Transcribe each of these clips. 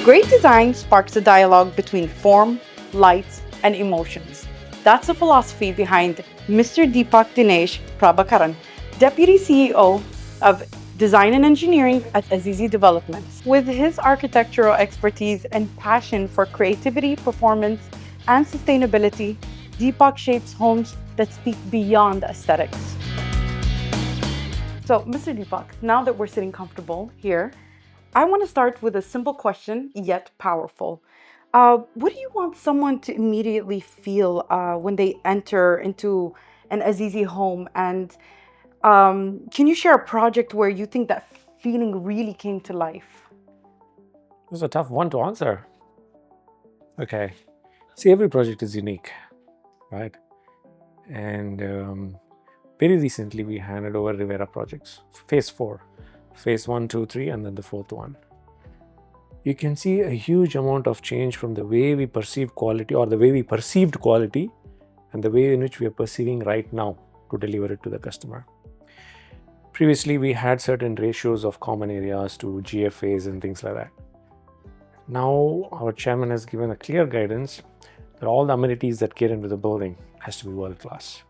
Great design sparks a dialogue between form, light, and emotions. That's the philosophy behind Mr. Deepak Dinesh Prabakaran, Deputy CEO of Design and Engineering at Azizi Developments. With his architectural expertise and passion for creativity, performance, and sustainability, Deepak shapes homes that speak beyond aesthetics. So, Mr. Deepak, now that we're sitting comfortable here, I want to start with a simple question, yet powerful. What do you want someone to immediately feel when they enter into an Azizi home? And can you share a project where you think that feeling really came to life? This is a tough one to answer. Okay. See, every project is unique, right? And very recently, we handed over Rivera projects, phase 4, phase 1, 2, 3, and then the 4th one. You can see a huge amount of change from the way we perceive quality, or the way we perceived quality, and the way in which we are perceiving right now to deliver it to the customer. Previously, we had certain ratios of common areas to GFAs and things like that. Now, our chairman has given a clear guidance that all the amenities that get into the building has to be world class.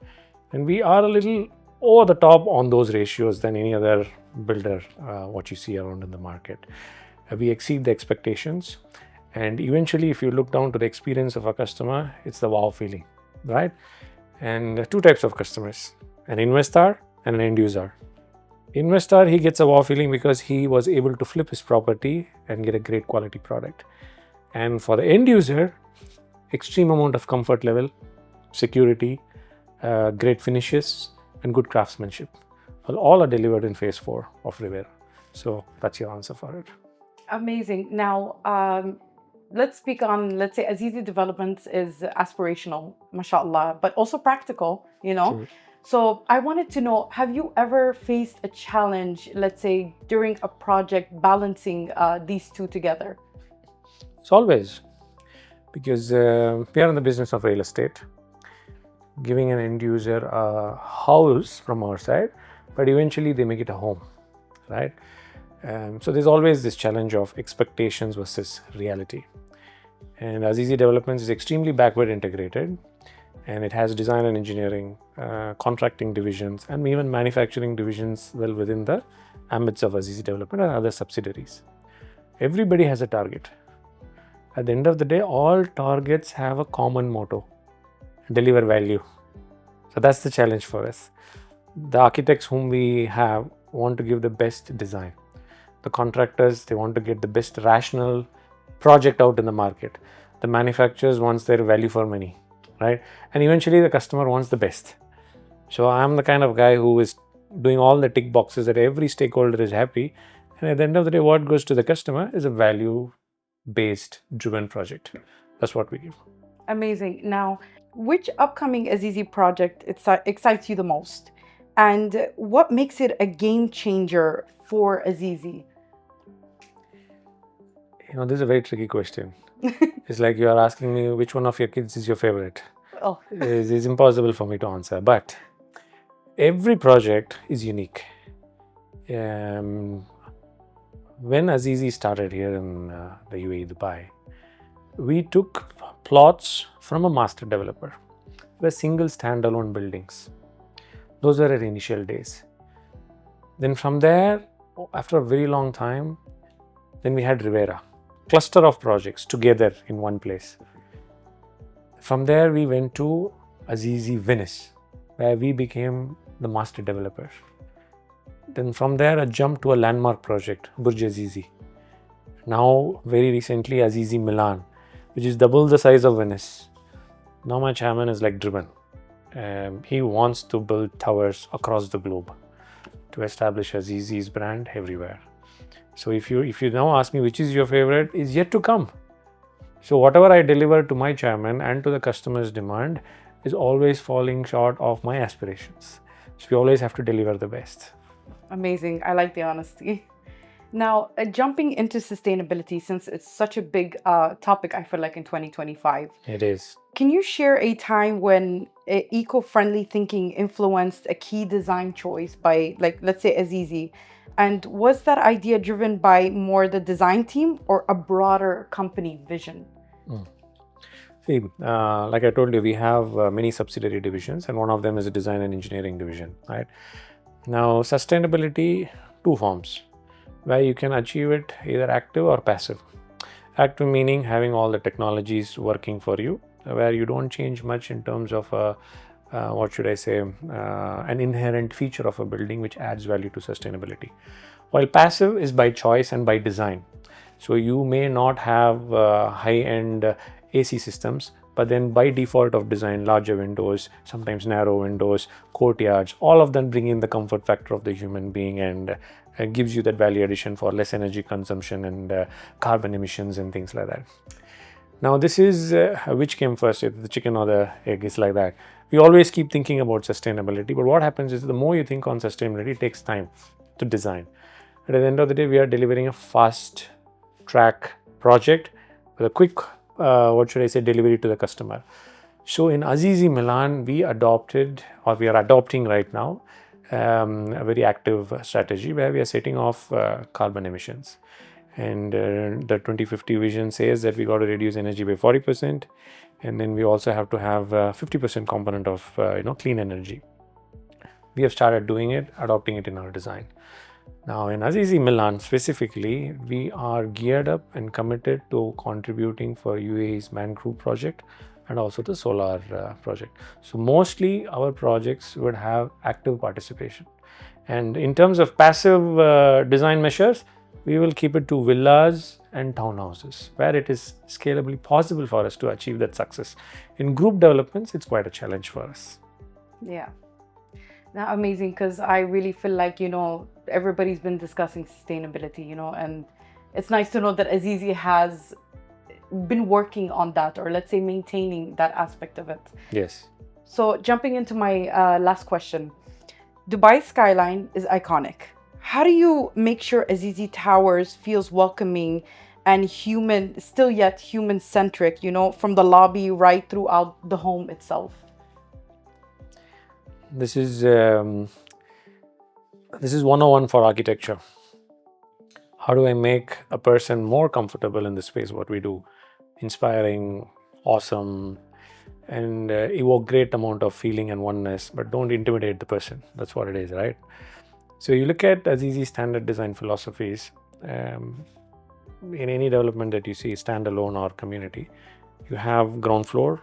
And we are a little over the top on those ratios than any other builder, what you see around in the market. We exceed the expectations. And eventually, if you look down to the experience of a customer, it's the wow feeling, right? And two types of customers, an investor and an end user. Investor, he gets a wow feeling because he was able to flip his property and get a great quality product. And for the end user, extreme amount of comfort level, security, great finishes, and good craftsmanship. Well, all are delivered in phase 4 of Rivera. So that's your answer for it. Amazing. Now, let's speak on, let's say, Azizi Developments is aspirational, mashallah, but also practical, Sure. So I wanted to know, have you ever faced a challenge, let's say, during a project balancing these two together? It's always, because we are in the business of real estate, giving an end user a house from our side, but eventually they make it a home, right? So there's always this challenge of expectations versus reality. And Azizi Developments is extremely backward integrated, and it has design and engineering, contracting divisions, and even manufacturing divisions well within the ambits of Azizi Development and other subsidiaries. Everybody has a target. At the end of the day, all targets have a common motto: deliver value. So that's the challenge for us. The architects whom we have want to give the best design. The contractors, they want to get the best rational project out in the market. The manufacturers wants their value for money, right? And eventually the customer wants the best. So I'm the kind of guy who is doing all the tick boxes that every stakeholder is happy. And at the end of the day, what goes to the customer is a value-based driven project. That's what we give. Amazing. Now, which upcoming Azizi project excites you the most? And what makes it a game changer for Azizi? This is a very tricky question. It's like you are asking me which one of your kids is your favorite. Oh, It's impossible for me to answer, but every project is unique. When Azizi started here in the UAE, Dubai, we took plots from a master developer. They were single standalone buildings. Those were our initial days. Then from there, after a very long time, then we had Rivera, cluster of projects together in one place. From there, we went to Azizi Venice, where we became the master developer. Then from there, a jump to a landmark project, Burj Azizi. Now, very recently, Azizi Milan, which is double the size of Venice. Now my chairman is like driven. He wants to build towers across the globe to establish Azizi's brand everywhere. So if you now ask me which is your favorite, is yet to come. So whatever I deliver to my chairman and to the customer's demand is always falling short of my aspirations. So we always have to deliver the best. amazing. I like the honesty. Now, jumping into sustainability, since it's such a big topic, I feel like in 2025. It is. Can you share a time when eco-friendly thinking influenced a key design choice by, like, let's say Azizi? And was that idea driven by more the design team or a broader company vision? See, like I told you, we have many subsidiary divisions, and one of them is a design and engineering division, right? Now, sustainability, two forms, where you can achieve it either active or passive. Active meaning having all the technologies working for you, where you don't change much in terms of what should I say, an inherent feature of a building which adds value to sustainability. While passive is by choice and by design. So you may not have high-end AC systems, but then by default of design, larger windows, sometimes narrow windows, courtyards, all of them bring in the comfort factor of the human being and gives you that value addition for less energy consumption and carbon emissions and things like that. Now, this is which came first, the chicken or the egg, is like that. We always keep thinking about sustainability, but what happens is the more you think on sustainability, it takes time to design. But at the end of the day, we are delivering a fast track project with a quick, what should I say, delivery to the customer. So in Azizi Milan, we adopted, or we are adopting right now, a very active strategy where we are setting off carbon emissions. And the 2050 vision says that we got to reduce energy by 40%, and then we also have to have 50% component of clean energy. We have started doing it, adopting it in our design. Now in Azizi Milan specifically, we are geared up and committed to contributing for UAE's Mangrove project and also the solar project. So mostly our projects would have active participation. And in terms of passive design measures, we will keep it to villas and townhouses where it is scalably possible for us to achieve that success. In group developments, it's quite a challenge for us. Yeah. Now, amazing, because I really feel like, everybody's been discussing sustainability, and it's nice to know that Azizi has been working on that, or let's say maintaining that aspect of it. Yes. So jumping into my last question, Dubai skyline is iconic. How do you make sure Azizi Towers feels welcoming and human, still yet human-centric, from the lobby right throughout the home itself? This is 101 for architecture. How do I make a person more comfortable in the space, what we do? Inspiring, awesome, and evoke great amount of feeling and oneness, but don't intimidate the person. That's what it is, right? So you look at Azizi standard design philosophies, in any development that you see, standalone or community, you have ground floor,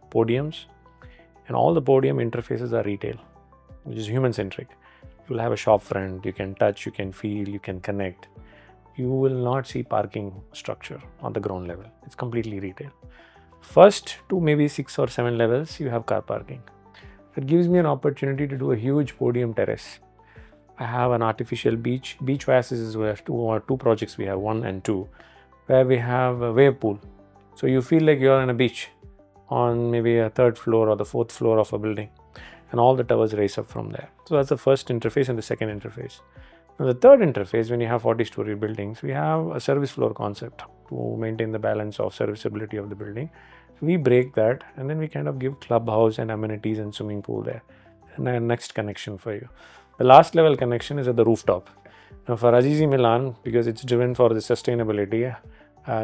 podiums, and all the podium interfaces are retail, which is human-centric. You will have a shop front, you can touch, you can feel, you can connect. You will not see parking structure on the ground level. It's completely retail. First to maybe 6 or 7 levels, you have car parking. It gives me an opportunity to do a huge podium terrace. I have an artificial beach. Beach oasis is where two projects we have, 1 and 2, where we have a wave pool. So you feel like you're on a beach on maybe a 3rd floor or the 4th floor of a building, and all the towers raise up from there. So that's the first interface and the second interface. Now the third interface, when you have 40-story buildings, we have a service floor concept to maintain the balance of serviceability of the building. We break that, and then we kind of give clubhouse and amenities and swimming pool there. And then next connection for you. The last level connection is at the rooftop. Now for Azizi Milan, because it's driven for the sustainability,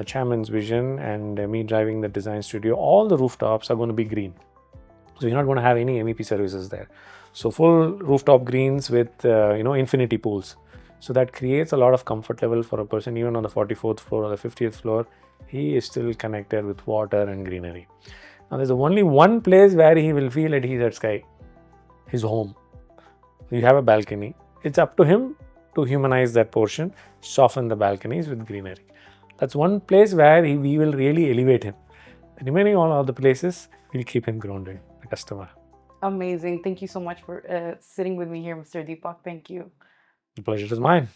chairman's vision, and me driving the design studio, all the rooftops are going to be green. So you're not going to have any MEP services there. So full rooftop greens with infinity pools. So that creates a lot of comfort level for a person. Even on the 44th floor or the 50th floor, he is still connected with water and greenery. Now there's only one place where he will feel at ease at sky, his home. You have a balcony. It's up to him to humanize that portion, soften the balconies with greenery. That's one place where we will really elevate him. The remaining all other places, we'll keep him grounded, the customer. Amazing. Thank you so much for sitting with me here, Mr. Deepak. Thank you. The pleasure is mine.